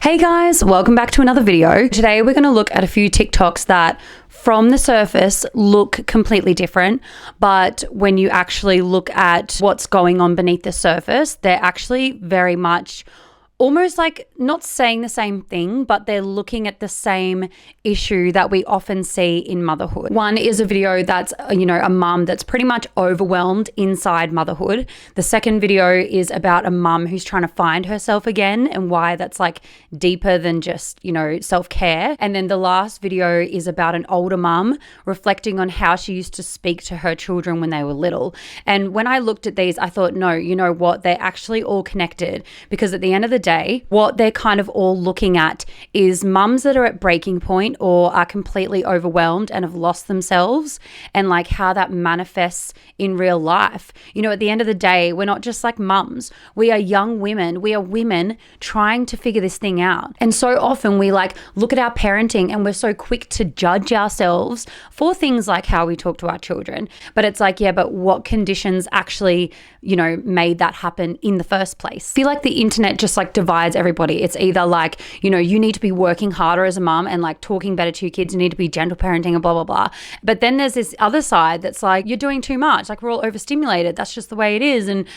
Hey guys, welcome back to another video. Today we're going to look at a few TikToks that from the surface look completely different, but when you actually look at what's going on beneath the surface, they're actually very much almost like not saying the same thing, but they're looking at the same issue that we often see in motherhood. One is a video that's, a mum that's pretty much overwhelmed inside motherhood. The second video is about a mum who's trying to find herself again and why that's like deeper than just, self-care. And then the last video is about an older mum reflecting on how she used to speak to her children when they were little. And when I looked at these, I thought, no, you know what? They're actually all connected, because at the end of the day, what they're kind of all looking at is mums that are at breaking point or are completely overwhelmed and have lost themselves, and like how that manifests in real life. At the end of the day, we're not just like mums. We are young women. We are women trying to figure this thing out. And so often we like look at our parenting and we're so quick to judge ourselves for things like how we talk to our children. But it's like, yeah, but what conditions actually, made that happen in the first place? I feel like the internet just like divides everybody. It's either like, you need to be working harder as a mum and like talking better to your kids. You need to be gentle parenting and blah, blah, blah. But then there's this other side that's like, you're doing too much. Like, we're all overstimulated. That's just the way it is. And,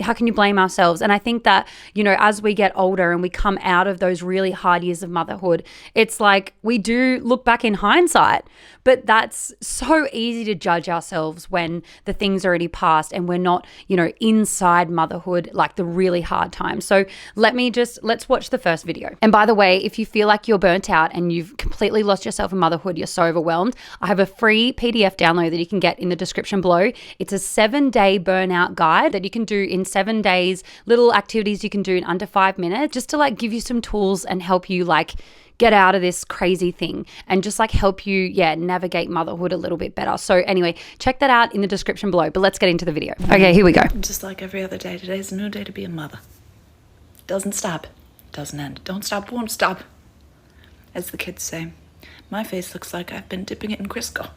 how can you blame ourselves? And I think that, as we get older and we come out of those really hard years of motherhood, it's like we do look back in hindsight, but that's so easy to judge ourselves when the thing's already passed and we're not, inside motherhood, like the really hard times. So let's watch the first video. And by the way, if you feel like you're burnt out and you've completely lost yourself in motherhood, you're so overwhelmed, I have a free PDF download that you can get in the description below. It's a 7-day burnout guide that you can do in 7 days, little activities you can do in under 5 minutes, just to like give you some tools and help you like get out of this crazy thing and just like help you, navigate motherhood a little bit better. So anyway, check that out in the description below, but let's get into the video. Okay, here we go. Just like every other day, today's a new day to be a mother. Doesn't stop, doesn't end. Don't stop, won't stop. As the kids say, my face looks like I've been dipping it in Crisco.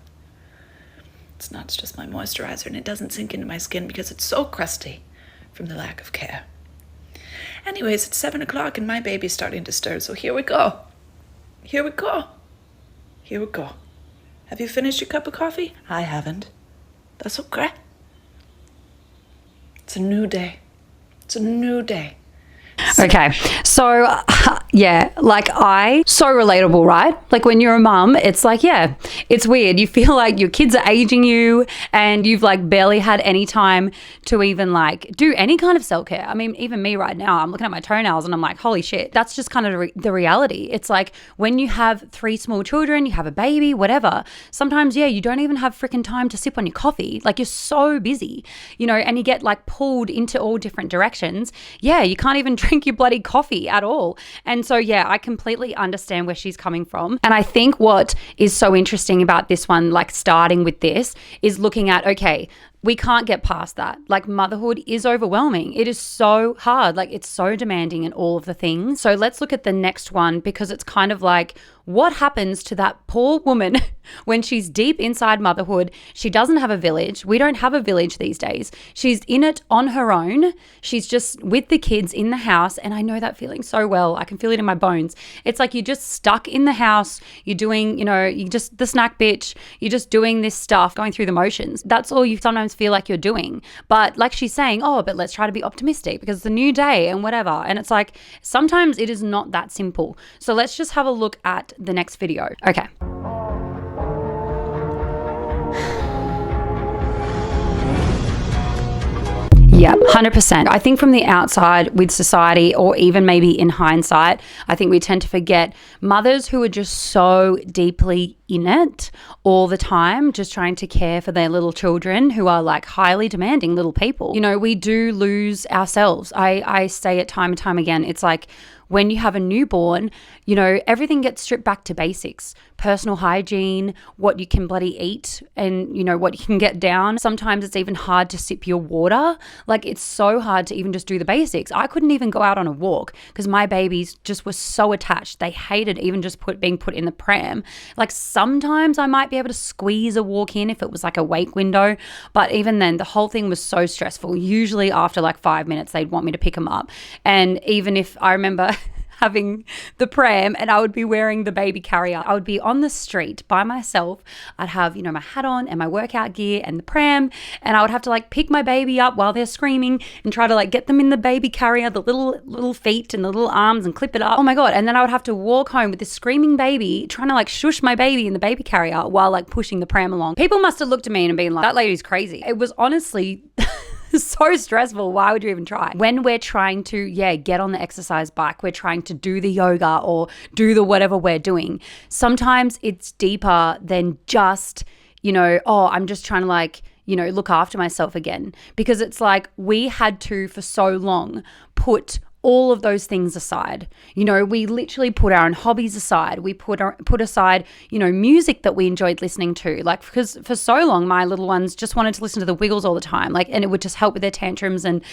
It's not, it's just my moisturizer, and it doesn't sink into my skin because it's so crusty from the lack of care. Anyways, it's 7 o'clock and my baby's starting to stir, so here we go. Here we go. Here we go. Have you finished your cup of coffee? I haven't. That's okay. It's a new day. It's a new day. Okay, so so relatable, right? Like when you're a mum, it's like, yeah, it's weird. You feel like your kids are aging you and you've like barely had any time to even like do any kind of self-care. I mean, even me right now, I'm looking at my toenails and I'm like, holy shit, that's just kind of the reality. It's like when you have 3 small children, you have a baby, whatever, sometimes, you don't even have freaking time to sip on your coffee. Like you're so busy, and you get like pulled into all different directions. Yeah, you can't even drink your bloody coffee at all. And so, I completely understand where she's coming from. And I think what is so interesting about this one, like starting with this, is looking at, okay, we can't get past that. Like motherhood is overwhelming. It is so hard. Like it's so demanding and all of the things. So let's look at the next one, because it's kind of like, what happens to that poor woman when she's deep inside motherhood? She doesn't have a village. We don't have a village these days. She's in it on her own. She's just with the kids in the house. And I know that feeling so well. I can feel it in my bones. It's like you're just stuck in the house. You're doing, you're just the snack bitch. You're just doing this stuff, going through the motions. That's all you sometimes feel like you're doing. But like she's saying, but let's try to be optimistic because it's a new day and whatever. And it's like, sometimes it is not that simple. So let's just have a look at the next video. Okay. Yeah, 100%. I think from the outside with society, or even maybe in hindsight, I think we tend to forget mothers who are just so deeply in it all the time, just trying to care for their little children who are like highly demanding little people. We do lose ourselves. I say it time and time again. It's like when you have a newborn, everything gets stripped back to basics. Personal hygiene, what you can bloody eat, and, what you can get down. Sometimes it's even hard to sip your water. Like it's so hard to even just do the basics. I couldn't even go out on a walk because my babies just were so attached. They hated even just being put in the pram. Like sometimes I might be able to squeeze a walk in if it was like a wake window. But even then, the whole thing was so stressful. Usually after like 5 minutes, they'd want me to pick them up. And even if I remember having the pram and I would be wearing the baby carrier. I would be on the street by myself. I'd have, my hat on and my workout gear and the pram, and I would have to like pick my baby up while they're screaming and try to like get them in the baby carrier, the little feet and the little arms, and clip it up. Oh my God. And then I would have to walk home with this screaming baby, trying to like shush my baby in the baby carrier while like pushing the pram along. People must have looked at me and been like, that lady's crazy. It was honestly so stressful. Why would you even try? When we're trying to, get on the exercise bike, we're trying to do the yoga or do the whatever we're doing. Sometimes it's deeper than just, I'm just trying to like, look after myself again. Because it's like we had to, for so long, put all of those things aside. We literally put our own hobbies aside. We put aside, music that we enjoyed listening to. Like, because for so long, my little ones just wanted to listen to the Wiggles all the time. Like, and it would just help with their tantrums. And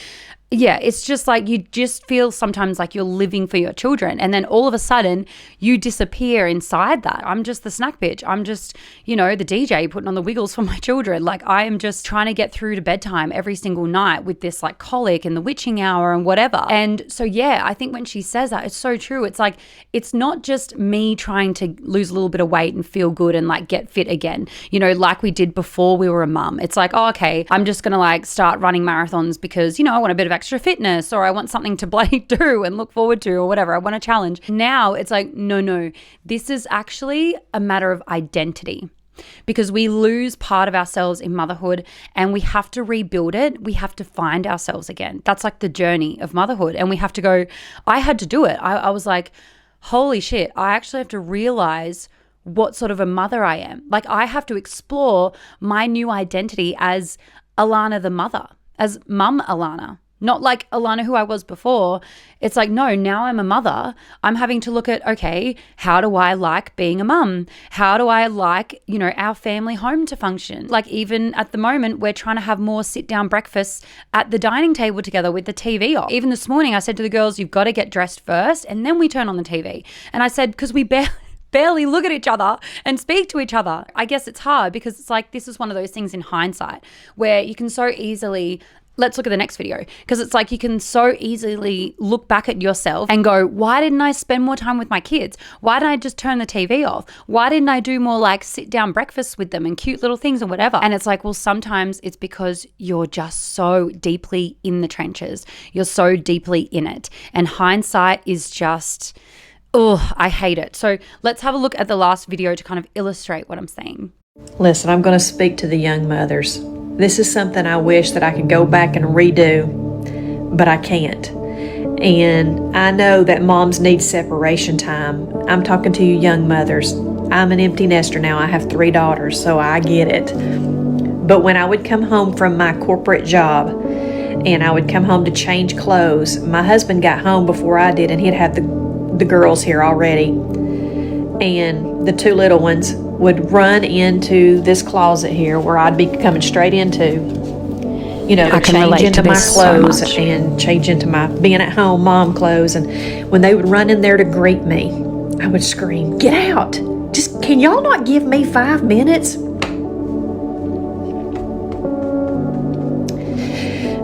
yeah, it's just like you just feel sometimes like you're living for your children. And then all of a sudden you disappear inside that. I'm just the snack bitch. I'm just, the DJ putting on the Wiggles for my children. Like, I am just trying to get through to bedtime every single night with this like colic and the witching hour and whatever. And so, I think when she says that, it's so true. It's like, it's not just me trying to lose a little bit of weight and feel good and like get fit again, like we did before we were a mum. It's like, oh, okay, I'm just going to like start running marathons because, I want a bit of extra fitness, or I want something to bloody do and look forward to, or whatever. I want a challenge. Now it's like, no, this is actually a matter of identity, because we lose part of ourselves in motherhood and we have to rebuild it. We have to find ourselves again. That's like the journey of motherhood. And we have to go, I had to do it. I was like, holy shit, I actually have to realize what sort of a mother I am. Like, I have to explore my new identity as Alana the mother, as mum Alana. Not like Alana who I was before. It's like, no, now I'm a mother. I'm having to look at, okay, how do I like being a mum? How do I like, our family home to function? Like, even at the moment, we're trying to have more sit-down breakfasts at the dining table together with the TV off. Even this morning, I said to the girls, you've got to get dressed first and then we turn on the TV. And I said, because we barely look at each other and speak to each other. I guess it's hard because it's like, this is one of those things in hindsight where you can so easily, let's look at the next video, because it's like you can so easily look back at yourself and go, why didn't I spend more time with my kids? Why didn't I just turn the TV off? Why didn't I do more like sit down breakfasts with them and cute little things or whatever? And it's like, well, sometimes it's because you're just so deeply in the trenches. You're so deeply in it. And hindsight is just, I hate it. So let's have a look at the last video to kind of illustrate what I'm saying. Listen, I'm going to speak to the young mothers. This is something I wish that I could go back and redo, but I can't. And I know that moms need separation time. I'm talking to you young mothers. I'm an empty nester now. I have 3 daughters, so I get it. But when I would come home from my corporate job and I would come home to change clothes, my husband got home before I did, and he'd have the girls here already. And the 2 little ones would run into this closet here where I'd be coming straight into, to change into my clothes and change into my being at home mom clothes. And when they would run in there to greet me, I would scream, get out. Just, can y'all not give me 5 minutes?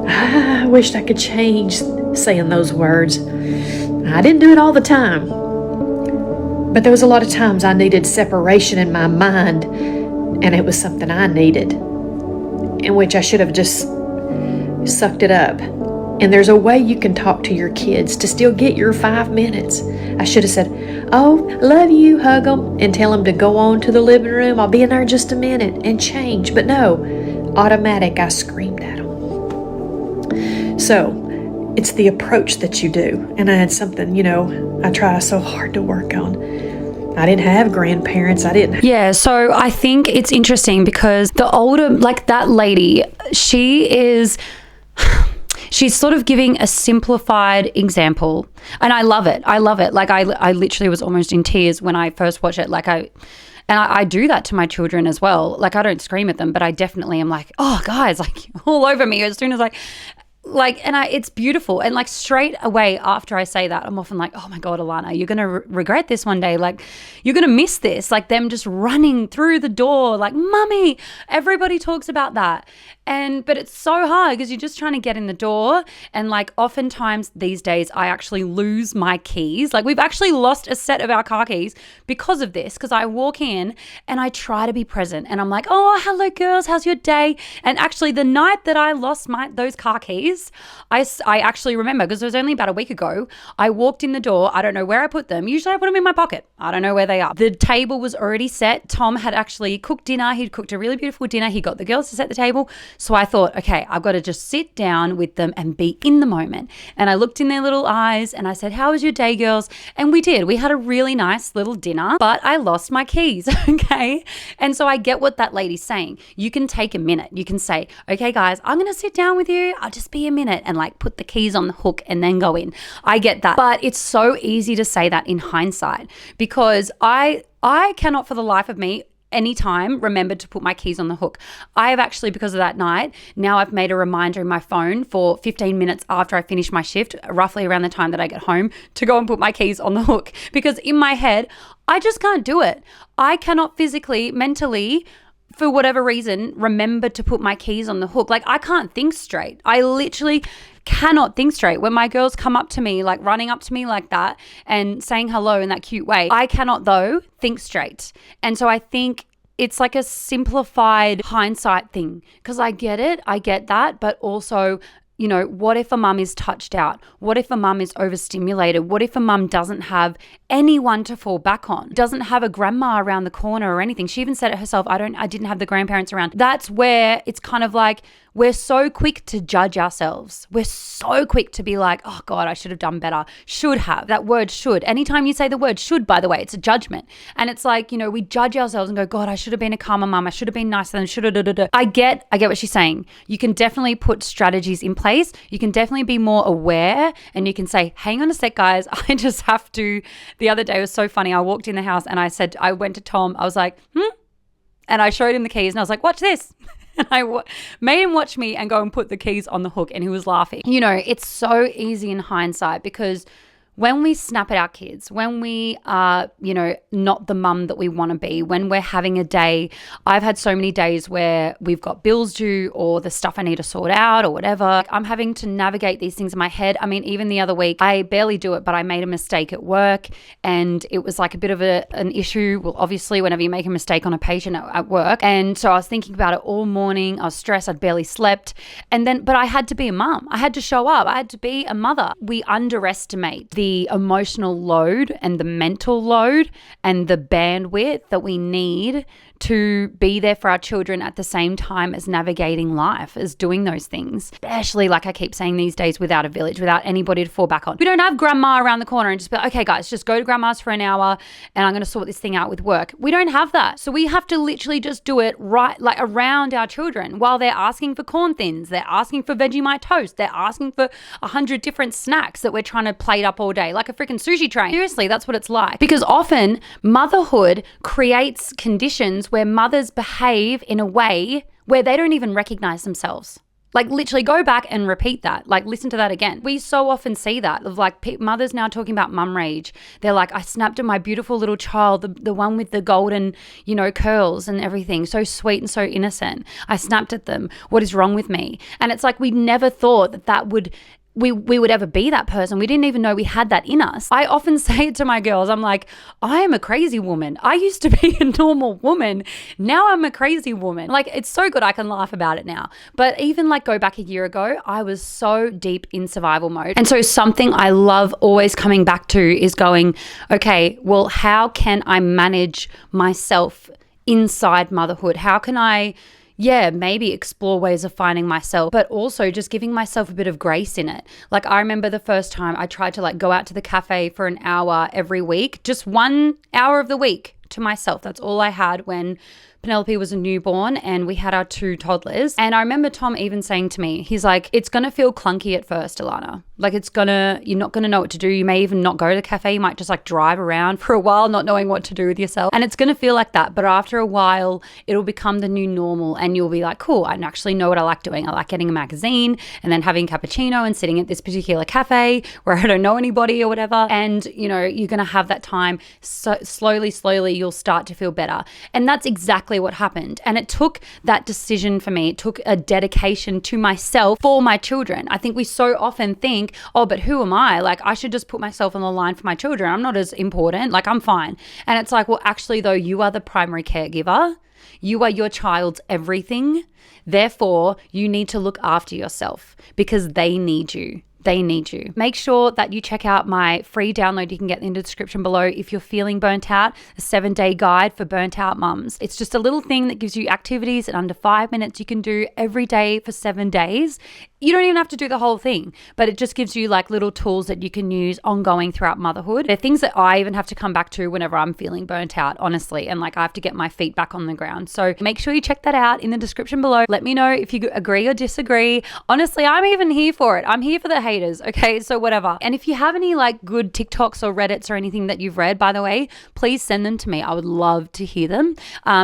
I wished I could change saying those words. I didn't do it all the time. But there was a lot of times I needed separation in my mind, and it was something I needed, in which I should have just sucked it up. And there's a way you can talk to your kids to still get your 5 minutes. I should have said, oh, love you, hug them, and tell them to go on to the living room. I'll be in there in just a minute, and change. But no, automatic, I screamed at them. So it's the approach that you do. And I had something, I try so hard to work on. I didn't have grandparents. Yeah, so I think it's interesting because the older, like that lady, she's sort of giving a simplified example. And I love it. Like I literally was almost in tears when I first watched it. And I do that to my children as well. Like, I don't scream at them, but I definitely am like, oh, guys, like all over me as soon as Like, and it's beautiful. And like straight away after I say that, I'm often like, oh my God, Alana, you're going to regret this one day. Like, you're going to miss this. Like them just running through the door, like, Mummy, everybody talks about that. But it's so hard because you're just trying to get in the door. And like oftentimes these days I actually lose my keys. Like we've actually lost a set of our car keys because of this. Because I walk in and I try to be present and I'm like, oh, hello girls, how's your day? And actually the night that I lost those car keys, I actually remember because it was only about a week ago. I walked in the door. I don't know where I put them. Usually I put them in my pocket. I don't know where they are. The table was already set. Tom had actually cooked dinner. He'd cooked a really beautiful dinner. He got the girls to set the table. So I thought, okay, I've got to just sit down with them and be in the moment. And I looked in their little eyes and I said, how was your day, girls? And we did. We had a really nice little dinner, but I lost my keys. Okay. And so I get what that lady's saying. You can take a minute. You can say, okay, guys, I'm going to sit down with you. I'll just be a minute and like put the keys on the hook and then go in. I get that. But it's so easy to say that in hindsight because I cannot for the life of me anytime remember to put my keys on the hook. I have actually, because of that night, now I've made a reminder in my phone for 15 minutes after I finish my shift, roughly around the time that I get home, to go and put my keys on the hook because in my head, I just can't do it. I cannot physically, mentally, for whatever reason, remember to put my keys on the hook. Like I can't think straight. I literally cannot think straight. When my girls come up to me, like running up to me like that and saying hello in that cute way, I cannot though think straight. And so I think it's like a simplified hindsight thing because I get it. I get that. But also, you know, what if a mum is touched out? What if a mum is overstimulated? What if a mum doesn't have anyone to fall back on? Doesn't have a grandma around the corner or anything? She even said it herself, I didn't have the grandparents around. That's where it's kind of like we're so quick to judge ourselves. We're so quick to be like, oh God, I should have done better. Should have. That word should. Anytime you say the word should, by the way, it's a judgment. And it's like, you know, we judge ourselves and go, God, I should have been a calmer mum. I should have been nicer than should have. I get what she's saying. You can definitely put strategies in place. You can definitely be more aware and you can say, hang on a sec, guys. I just have to. The other day was so funny. I walked in the house and I went to Tom. I was like, and I showed him the keys and I was like, watch this. And I made him watch me and go and put the keys on the hook and he was laughing. You know, it's so easy in hindsight because when we snap at our kids, when we are, you know, not the mum that we want to be, when we're having a day, I've had so many days where we've got bills due or the stuff I need to sort out or whatever. I'm having to navigate these things in my head. I mean, even the other week, I barely do it, but I made a mistake at work and it was like a bit of an issue. Well, obviously, whenever you make a mistake on a patient at work. And so I was thinking about it all morning. I was stressed. I'd barely slept. But I had to be a mum. I had to show up. I had to be a mother. We underestimate the emotional load and the mental load and the bandwidth that we need to be there for our children at the same time as navigating life, as doing those things. Especially, like I keep saying these days, without a village, without anybody to fall back on. We don't have grandma around the corner and just be like, okay guys, just go to grandma's for an hour and I'm going to sort this thing out with work. We don't have that. So we have to literally just do it right, like around our children while they're asking for corn thins, they're asking for Vegemite toast, they're asking for 100 different snacks that we're trying to plate up all day, like a freaking sushi train. Seriously, that's what it's like. Because often motherhood creates conditions where mothers behave in a way where they don't even recognize themselves. Like literally go back and repeat that. Like listen to that again. We so often see that of like mothers now talking about mum rage. They're like, I snapped at my beautiful little child, the one with the golden, you know, curls and everything. So sweet and so innocent. I snapped at them. What is wrong with me? And it's like we never thought that would we would ever be that person. We didn't even know we had that in us. I often say it to my girls, I'm like, I am a crazy woman. I used to be a normal woman. Now I'm a crazy woman. Like, it's so good I can laugh about it now. But even like go back a year ago, I was so deep in survival mode. And so something I love always coming back to is going, okay, well, how can I manage myself inside motherhood? How can I maybe explore ways of finding myself, but also just giving myself a bit of grace in it. Like I remember the first time I tried to like go out to the cafe for an hour every week, just 1 hour of the week to myself. That's all I had when Penelope was a newborn and we had our 2 toddlers. And I remember Tom even saying to me, he's like, it's going to feel clunky at first, Alana. Like you're not going to know what to do. You may even not go to the cafe. You might just like drive around for a while, not knowing what to do with yourself. And it's going to feel like that. But after a while, it'll become the new normal and you'll be like, cool, I actually know what I like doing. I like getting a magazine and then having cappuccino and sitting at this particular cafe where I don't know anybody or whatever. And, you know, you're going to have that time. So slowly, you'll start to feel better. And that's exactly what happened. And it took that decision for me. It took a dedication to myself for my children. I think we so often think, oh, but who am I? Like, I should just put myself on the line for my children. I'm not as important. Like, I'm fine. And it's like, well, actually, though, you are the primary caregiver. You are your child's everything. Therefore, you need to look after yourself because they need you. They need you. Make sure that you check out my free download you can get in the description below if you're feeling burnt out, a 7-day guide for burnt out mums. It's just a little thing that gives you activities in under 5 minutes you can do every day for 7 days. You don't even have to do the whole thing, but it just gives you like little tools that you can use ongoing throughout motherhood. They're things that I even have to come back to whenever I'm feeling burnt out, honestly, and like I have to get my feet back on the ground. So make sure you check that out in the description below. Let me know if you agree or disagree. Honestly, I'm even here for it. I'm here for the haters, okay? So whatever. And if you have any like good TikToks or Reddits or anything that you've read, by the way, please send them to me. I would love to hear them.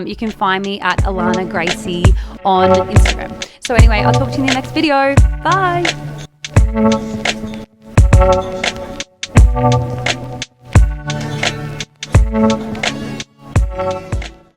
You can find me at Alana Gracie on Instagram. So anyway, I'll talk to you in the next video. Bye.